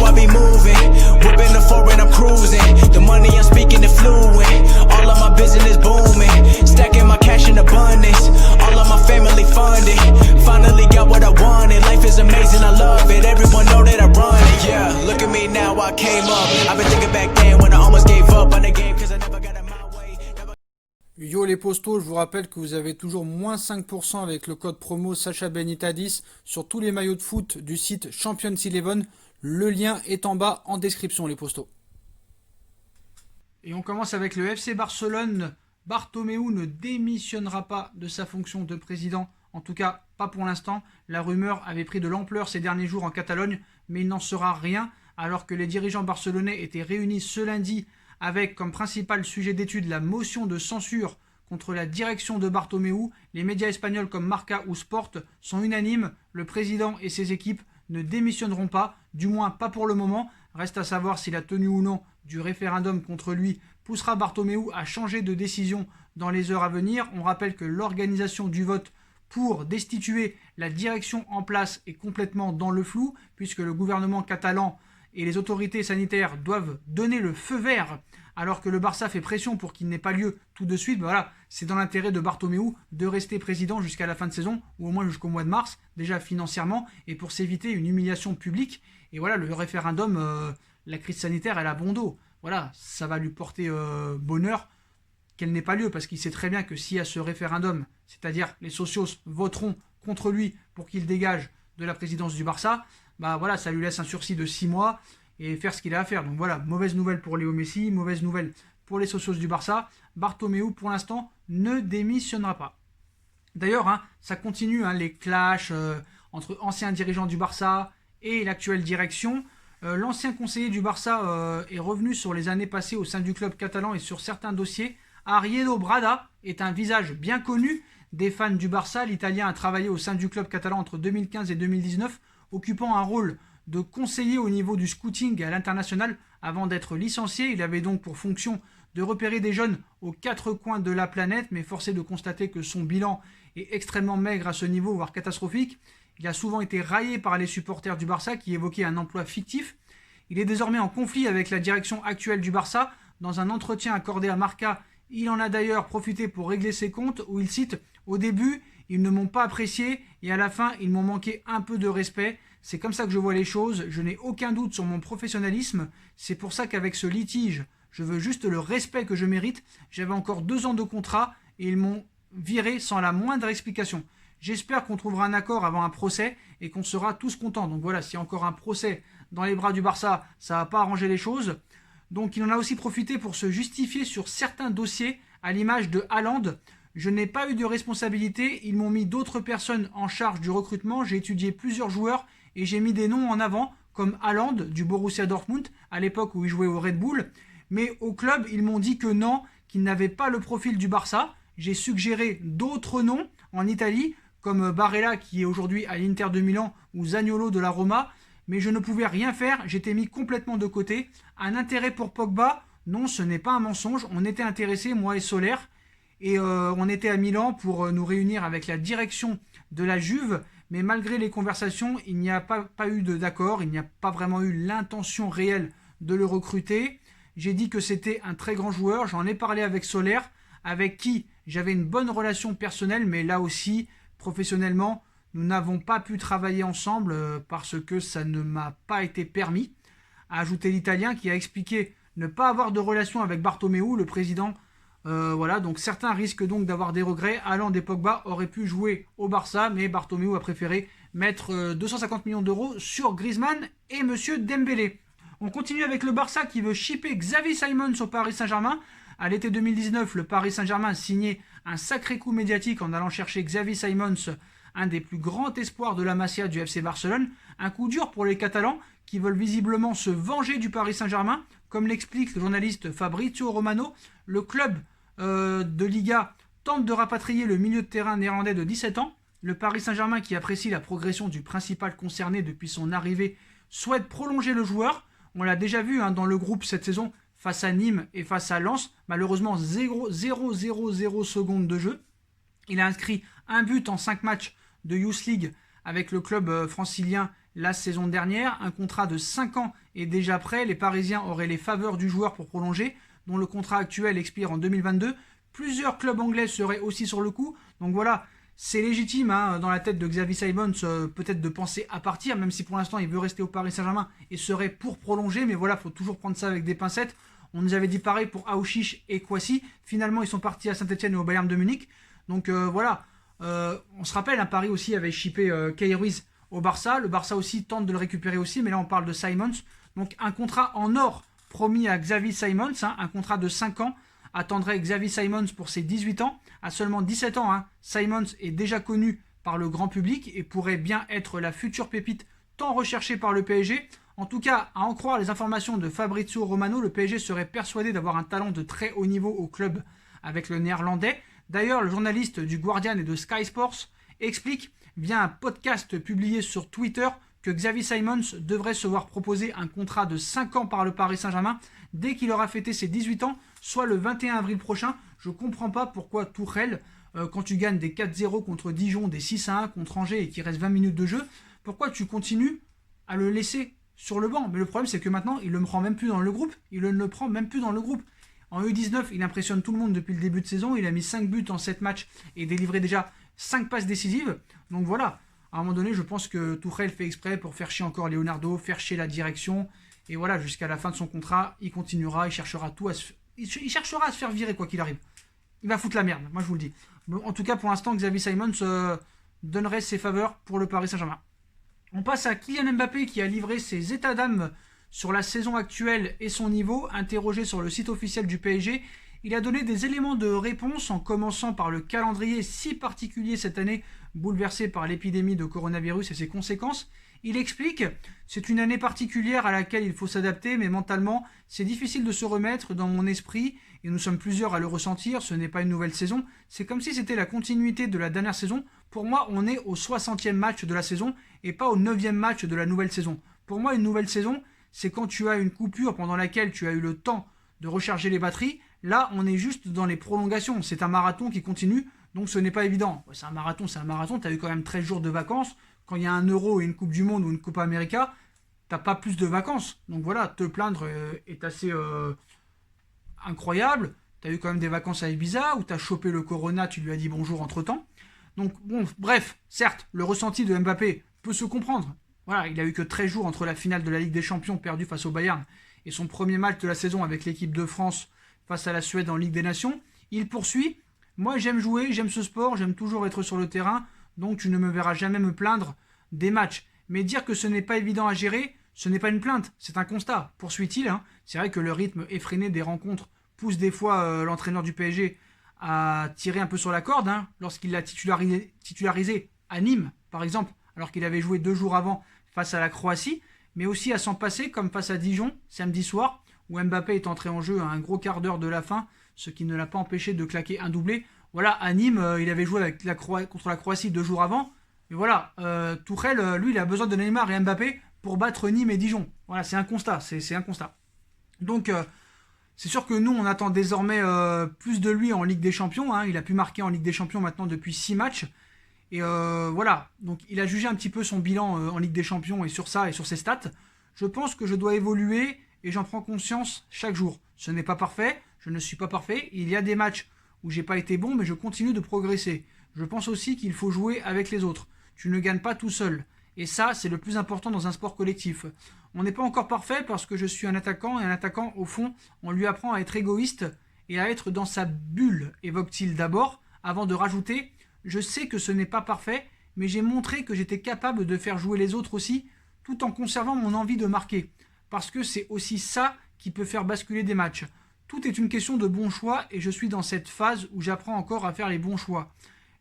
I be moving. Whipping the foreign, I'm cruising. The money I'm speaking is fluent. All of my business booming. Stacking my cash in abundance. All of my family funded. Finally got what I wanted. Life is amazing, I love it. Everyone know that I run it. Yeah, look at me now, I came up. I've been thinking back then when I almost gave up on the game cause I never got in my way. Yo les postos, je vous rappelle que vous avez toujours moins 5% avec le code promo Sacha Benitadis sur tous les maillots de foot du site Champions Eleven. Le lien est en bas en description les postos. Et on commence avec le FC Barcelone. Bartomeu ne démissionnera pas de sa fonction de président, en tout cas pas pour l'instant. La rumeur avait pris de l'ampleur ces derniers jours en Catalogne, mais il n'en sera rien alors que les dirigeants barcelonais étaient réunis ce lundi avec comme principal sujet d'étude la motion de censure contre la direction de Bartomeu. Les médias espagnols comme Marca ou Sport sont unanimes, le président et ses équipes ne démissionneront pas, du moins pas pour le moment. Reste à savoir si la tenue ou non du référendum contre lui poussera Bartomeu à changer de décision dans les heures à venir. On rappelle que l'organisation du vote pour destituer la direction en place est complètement dans le flou, puisque le gouvernement catalan et les autorités sanitaires doivent donner le feu vert, alors que le Barça fait pression pour qu'il n'ait pas lieu tout de suite. Voilà, c'est dans l'intérêt de Bartomeu de rester président jusqu'à la fin de saison, ou au moins jusqu'au mois de mars, déjà financièrement, et pour s'éviter une humiliation publique. Et voilà, le référendum, la crise sanitaire, elle a bon dos. Voilà, ça va lui porter bonheur qu'elle n'ait pas lieu, parce qu'il sait très bien que s'il y a ce référendum, c'est-à-dire les socios voteront contre lui pour qu'il dégage de la présidence du Barça, bah voilà, ça lui laisse un sursis de 6 mois et faire ce qu'il a à faire. Donc voilà, mauvaise nouvelle pour Léo Messi, mauvaise nouvelle pour les socios du Barça. Bartomeu, pour l'instant, ne démissionnera pas. D'ailleurs, ça continue, les clashs entre anciens dirigeants du Barça et l'actuelle direction. L'ancien conseiller du Barça est revenu sur les années passées au sein du club catalan et sur certains dossiers. Arriero Brada est un visage bien connu des fans du Barça. L'Italien a travaillé au sein du club catalan entre 2015 et 2019, occupant un rôle de conseiller au niveau du scouting à l'international avant d'être licencié. Il avait donc pour fonction de repérer des jeunes aux 4 coins de la planète, mais forcé de constater que son bilan est extrêmement maigre à ce niveau, voire catastrophique. Il a souvent été raillé par les supporters du Barça qui évoquaient un emploi fictif. Il est désormais en conflit avec la direction actuelle du Barça. Dans un entretien accordé à Marca, il en a d'ailleurs profité pour régler ses comptes, où il cite « Au début, ils ne m'ont pas apprécié et à la fin, ils m'ont manqué un peu de respect. C'est comme ça que je vois les choses. Je n'ai aucun doute sur mon professionnalisme. C'est pour ça qu'avec ce litige, je veux juste le respect que je mérite. J'avais encore 2 ans de contrat et ils m'ont viré sans la moindre explication. J'espère qu'on trouvera un accord avant un procès et qu'on sera tous contents. » Donc voilà, s'il y a encore un procès dans les bras du Barça, ça ne va pas arranger les choses. Donc il en a aussi profité pour se justifier sur certains dossiers, à l'image de Haaland. « Je n'ai pas eu de responsabilité, ils m'ont mis d'autres personnes en charge du recrutement, j'ai étudié plusieurs joueurs et j'ai mis des noms en avant, comme Haaland du Borussia Dortmund, à l'époque où il jouait au Red Bull. Mais au club, ils m'ont dit que non, qu'ils n'avaient pas le profil du Barça. J'ai suggéré d'autres noms en Italie, comme Barella qui est aujourd'hui à l'Inter de Milan ou Zaniolo de la Roma. Mais je ne pouvais rien faire, j'étais mis complètement de côté. Un intérêt pour Pogba? Non, ce n'est pas un mensonge. On était intéressés, moi et Soler, et on était à Milan pour nous réunir avec la direction de la Juve. Mais malgré les conversations, il n'y a pas eu d'accord, il n'y a pas vraiment eu l'intention réelle de le recruter. J'ai dit que c'était un très grand joueur, j'en ai parlé avec Soler, avec qui j'avais une bonne relation personnelle, mais là aussi, professionnellement, nous n'avons pas pu travailler ensemble parce que ça ne m'a pas été permis, a ajouté l'Italien qui a expliqué ne pas avoir de relation avec Bartomeu, le président. Voilà, donc certains risquent donc d'avoir des regrets. Haaland et Pogba auraient pu jouer au Barça, mais Bartomeu a préféré mettre 250 millions d'euros sur Griezmann et Monsieur Dembélé. On continue avec le Barça qui veut shipper Xavi Simons au Paris Saint-Germain. À l'été 2019, le Paris Saint-Germain a signé un sacré coup médiatique en allant chercher Xavi Simons, un des plus grands espoirs de la Masia du FC Barcelone. Un coup dur pour les Catalans qui veulent visiblement se venger du Paris Saint-Germain. Comme l'explique le journaliste Fabrizio Romano, le club de Liga tente de rapatrier le milieu de terrain néerlandais de 17 ans. Le Paris Saint-Germain, qui apprécie la progression du principal concerné depuis son arrivée, souhaite prolonger le joueur. On l'a déjà vu dans le groupe cette saison face à Nîmes et face à Lens. Malheureusement, 0,000 secondes de jeu. Il a inscrit un but en 5 matchs de Youth League avec le club francilien la saison dernière. Un contrat de 5 ans est déjà prêt. Les Parisiens auraient les faveurs du joueur pour prolonger, dont le contrat actuel expire en 2022. Plusieurs clubs anglais seraient aussi sur le coup. Donc voilà, c'est légitime dans la tête de Xavi Simons peut-être de penser à partir, même si pour l'instant il veut rester au Paris Saint-Germain et serait pour prolonger. Mais voilà, il faut toujours prendre ça avec des pincettes. On nous avait dit pareil pour Aouchiche et Kouassi. Finalement, ils sont partis à Saint-Etienne et au Bayern de Munich. Donc voilà, on se rappelle, Paris aussi avait shippé Kay Ruiz au Barça. Le Barça aussi tente de le récupérer aussi, mais là on parle de Simons. Donc un contrat en or promis à Xavi Simons, un contrat de 5 ans, attendrait Xavi Simons pour ses 18 ans. À seulement 17 ans, Simons est déjà connu par le grand public et pourrait bien être la future pépite tant recherchée par le PSG. En tout cas, à en croire les informations de Fabrizio Romano, le PSG serait persuadé d'avoir un talent de très haut niveau au club avec le néerlandais. D'ailleurs, le journaliste du Guardian et de Sky Sports explique via un podcast publié sur Twitter que Xavi Simons devrait se voir proposer un contrat de 5 ans par le Paris Saint-Germain dès qu'il aura fêté ses 18 ans, soit le 21 avril prochain. Je ne comprends pas pourquoi Tuchel, quand tu gagnes des 4-0 contre Dijon, des 6-1 contre Angers et qu'il reste 20 minutes de jeu, pourquoi tu continues à le laisser sur le banc? Mais le problème, c'est que maintenant, il ne le prend même plus dans le groupe. En U19, il impressionne tout le monde depuis le début de saison. Il a mis 5 buts en 7 matchs et délivré déjà 5 passes décisives. Donc voilà, à un moment donné, je pense que Tuchel fait exprès pour faire chier encore Leonardo, faire chier la direction. Et voilà, jusqu'à la fin de son contrat, il continuera, il cherchera à se faire virer quoi qu'il arrive. Il va foutre la merde, moi je vous le dis. En tout cas, pour l'instant, Xavi Simons donnerait ses faveurs pour le Paris Saint-Germain. On passe à Kylian Mbappé qui a livré ses états d'âme sur la saison actuelle et son niveau. Interrogé sur le site officiel du PSG, il a donné des éléments de réponse en commençant par le calendrier si particulier cette année, bouleversé par l'épidémie de coronavirus et ses conséquences. Il explique « C'est une année particulière à laquelle il faut s'adapter, mais mentalement, c'est difficile de se remettre dans mon esprit, et nous sommes plusieurs à le ressentir, ce n'est pas une nouvelle saison, c'est comme si c'était la continuité de la dernière saison. Pour moi, on est au 60e match de la saison, et pas au 9e match de la nouvelle saison. Pour moi, une nouvelle saison, c'est quand tu as une coupure pendant laquelle tu as eu le temps de recharger les batteries. Là, on est juste dans les prolongations, c'est un marathon qui continue, donc ce n'est pas évident. C'est un marathon, tu as eu quand même 13 jours de vacances. Quand il y a un Euro et une Coupe du Monde ou une Coupe América, t'as pas plus de vacances. Donc voilà, te plaindre est assez incroyable. T'as eu quand même des vacances à Ibiza où t'as chopé le Corona, tu lui as dit bonjour entre temps. Donc bon, bref, certes, le ressenti de Mbappé peut se comprendre. Voilà, il a eu que 13 jours entre la finale de la Ligue des Champions perdue face au Bayern et son premier match de la saison avec l'équipe de France face à la Suède en Ligue des Nations. Il poursuit. Moi, j'aime jouer, j'aime ce sport, j'aime toujours être sur le terrain. Donc tu ne me verras jamais me plaindre des matchs. Mais dire que ce n'est pas évident à gérer, ce n'est pas une plainte, c'est un constat. Poursuit-il, c'est vrai que le rythme effréné des rencontres pousse des fois l'entraîneur du PSG à tirer un peu sur la corde, lorsqu'il l'a titularisé à Nîmes, par exemple, alors qu'il avait joué 2 jours avant face à la Croatie, mais aussi à s'en passer, comme face à Dijon, samedi soir, où Mbappé est entré en jeu à un gros quart d'heure de la fin, ce qui ne l'a pas empêché de claquer un doublé. Voilà, à Nîmes, il avait joué contre la Croatie 2 jours avant. Mais voilà, Tuchel, lui, il a besoin de Neymar et Mbappé pour battre Nîmes et Dijon. Voilà, c'est un constat, c'est un constat. Donc, c'est sûr que nous, on attend désormais plus de lui en Ligue des Champions. Il a pu marquer en Ligue des Champions maintenant depuis 6 matchs. Et voilà, donc il a jugé un petit peu son bilan en Ligue des Champions et sur ça et sur ses stats. Je pense que je dois évoluer et j'en prends conscience chaque jour. Ce n'est pas parfait, je ne suis pas parfait. Il y a des matchs où j'ai pas été bon, mais je continue de progresser. Je pense aussi qu'il faut jouer avec les autres. Tu ne gagnes pas tout seul. Et ça, c'est le plus important dans un sport collectif. On n'est pas encore parfait parce que je suis un attaquant, et un attaquant, au fond, on lui apprend à être égoïste et à être dans sa bulle, évoque-t-il d'abord, avant de rajouter « Je sais que ce n'est pas parfait, mais j'ai montré que j'étais capable de faire jouer les autres aussi, tout en conservant mon envie de marquer. Parce que c'est aussi ça qui peut faire basculer des matchs. Tout est une question de bons choix et je suis dans cette phase où j'apprends encore à faire les bons choix.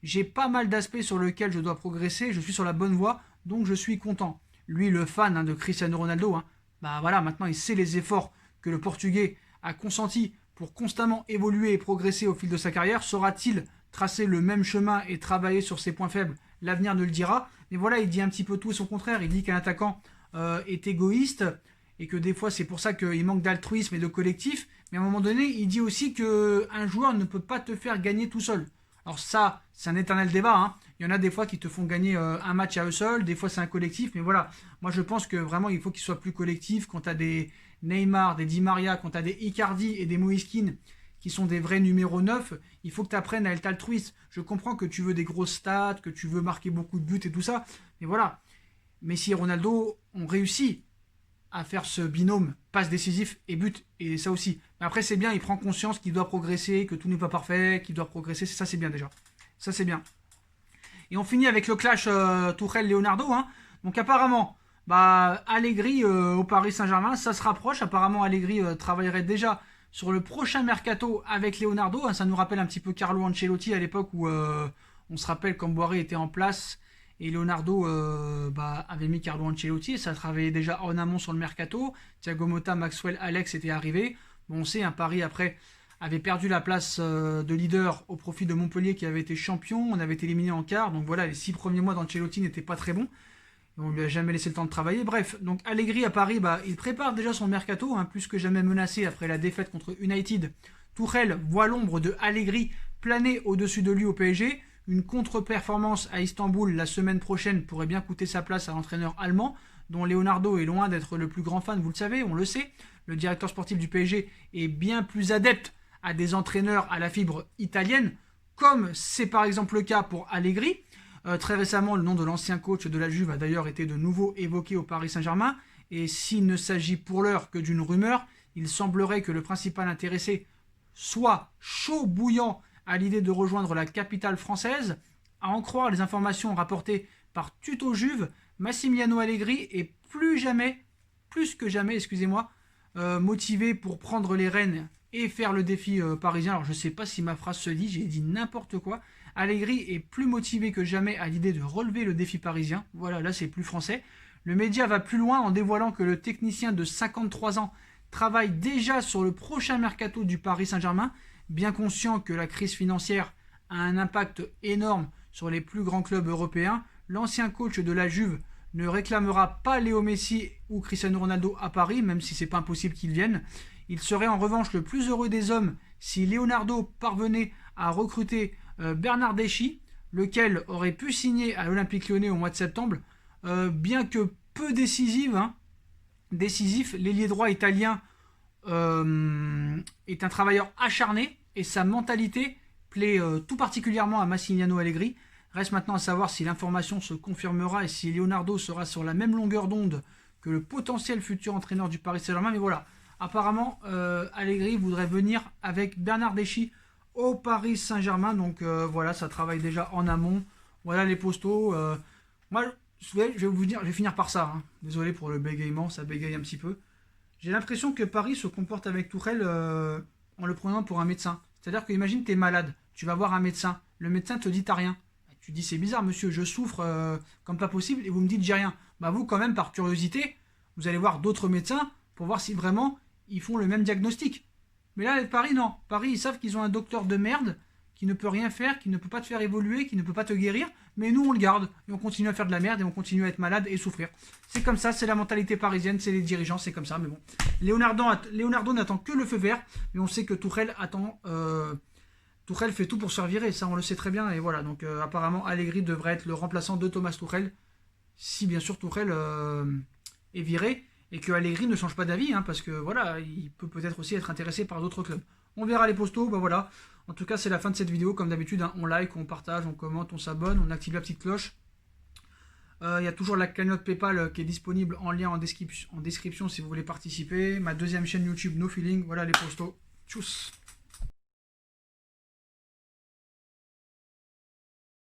J'ai pas mal d'aspects sur lesquels je dois progresser, je suis sur la bonne voie, donc je suis content. » Lui, le fan de Cristiano Ronaldo, bah voilà, maintenant il sait les efforts que le Portugais a consentis pour constamment évoluer et progresser au fil de sa carrière. Saura-t-il tracer le même chemin et travailler sur ses points faibles? L'avenir ne le dira. Mais voilà, il dit un petit peu tout et son contraire. Il dit qu'un attaquant est égoïste et que des fois c'est pour ça qu'il manque d'altruisme et de collectif. Mais à un moment donné, il dit aussi qu'un joueur ne peut pas te faire gagner tout seul. Alors ça, c'est un éternel débat. Il Il y en a des fois qui te font gagner un match à eux seuls, des fois c'est un collectif, mais voilà. Moi je pense que vraiment il faut qu'il soit plus collectif. Quand tu as des Neymar, des Di Maria, quand tu as des Icardi et des Moise Kean qui sont des vrais numéros 9, il faut que tu apprennes à être altruiste. Je comprends que tu veux des grosses stats, que tu veux marquer beaucoup de buts et tout ça, mais voilà. Messi et Ronaldo ont réussi à faire ce binôme passe décisif et but, et ça aussi. Mais après c'est bien, il prend conscience qu'il doit progresser, que tout n'est pas parfait, qu'il doit progresser, ça c'est bien déjà. Ça c'est bien. Et on finit avec le clash Tuchel-Leonardo. Hein. Donc apparemment, Allegri au Paris Saint-Germain, ça se rapproche. Apparemment, Allegri travaillerait déjà sur le prochain mercato avec Leonardo. Hein. Ça nous rappelle un petit peu Carlo Ancelotti à l'époque où on se rappelle quand Boiré était en place et Leonardo avait mis Carlo Ancelotti. Ça travaillait déjà en amont sur le mercato. Thiago Motta, Maxwell, Alex étaient arrivés. Bon, on sait, un Paris après avait perdu la place de leader au profit de Montpellier qui avait été champion. On avait été éliminé en quart. Donc voilà, les 6 premiers mois d'Ancelotti n'étaient pas très bons. On lui a jamais laissé le temps de travailler. Bref, donc Allegri à Paris, il prépare déjà son mercato, hein, plus que jamais menacé après la défaite contre United. Tuchel voit l'ombre de Allegri planer au-dessus de lui au PSG. Une contre-performance à Istanbul la semaine prochaine pourrait bien coûter sa place à l'entraîneur allemand, dont Leonardo est loin d'être le plus grand fan, vous le savez, on le sait. Le directeur sportif du PSG est bien plus adepte à des entraîneurs à la fibre italienne, comme c'est par exemple le cas pour Allegri. Très récemment, le nom de l'ancien coach de la Juve a d'ailleurs été de nouveau évoqué au Paris Saint-Germain, et s'il ne s'agit pour l'heure que d'une rumeur, il semblerait que le principal intéressé soit chaud bouillant à l'idée de rejoindre la capitale française. À en croire les informations rapportées par Tuto Juve, Massimiliano Allegri est plus que jamais, motivé pour prendre les rênes et faire le défi parisien. Alors je ne sais pas si ma phrase se dit, j'ai dit n'importe quoi. Allegri est plus motivé que jamais à l'idée de relever le défi parisien. Voilà, là c'est plus français. Le média va plus loin en dévoilant que le technicien de 53 ans travaille déjà sur le prochain mercato du Paris Saint-Germain, bien conscient que la crise financière a un impact énorme sur les plus grands clubs européens. L'ancien coach de la Juve ne réclamera pas Léo Messi ou Cristiano Ronaldo à Paris, même si c'est pas impossible qu'ils viennent. Il serait en revanche le plus heureux des hommes si Leonardo parvenait à recruter Bernardeschi, lequel aurait pu signer à l'Olympique Lyonnais au mois de septembre. Bien que peu décisif, l'ailier droit italien est un travailleur acharné et sa mentalité plaît tout particulièrement à Massimiliano Allegri. Reste maintenant à savoir si l'information se confirmera et si Leonardo sera sur la même longueur d'onde que le potentiel futur entraîneur du Paris Saint-Germain. Mais voilà, apparemment Allegri voudrait venir avec Bernardeschi au Paris Saint-Germain. Donc voilà, ça travaille déjà en amont. Voilà les postaux. Moi, je vais vous dire, je vais finir par ça. Hein. Désolé pour le bégaiement, ça bégaye un petit peu. J'ai l'impression que Paris se comporte avec Tuchel en le prenant pour un médecin. C'est-à-dire que imagine, tu es malade, tu vas voir un médecin. Le médecin te dit t'as rien. Tu dis c'est bizarre monsieur, je souffre comme pas possible et vous me dites j'ai rien. Vous quand même par curiosité, vous allez voir d'autres médecins pour voir si vraiment ils font le même diagnostic. Mais là Paris non, Paris ils savent qu'ils ont un docteur de merde qui ne peut rien faire, qui ne peut pas te faire évoluer, qui ne peut pas te guérir, mais nous on le garde et on continue à faire de la merde et on continue à être malade et souffrir. C'est comme ça, c'est la mentalité parisienne, c'est les dirigeants, c'est comme ça, mais bon. Leonardo n'attend que le feu vert, mais on sait que Tuchel attend... Tuchel fait tout pour se faire virer, ça on le sait très bien, et voilà, donc apparemment Allegri devrait être le remplaçant de Thomas Tuchel, si bien sûr Tuchel est viré, et que Allegri ne change pas d'avis, hein, parce que voilà, il peut peut-être aussi être intéressé par d'autres clubs. On verra les postos, voilà. En tout cas, c'est la fin de cette vidéo, comme d'habitude, hein, on like, on partage, on commente, on s'abonne, on active la petite cloche. Il y a toujours la cagnotte PayPal qui est disponible en lien en description si vous voulez participer. Ma deuxième chaîne YouTube, No Feeling, voilà les postos. Tchuss.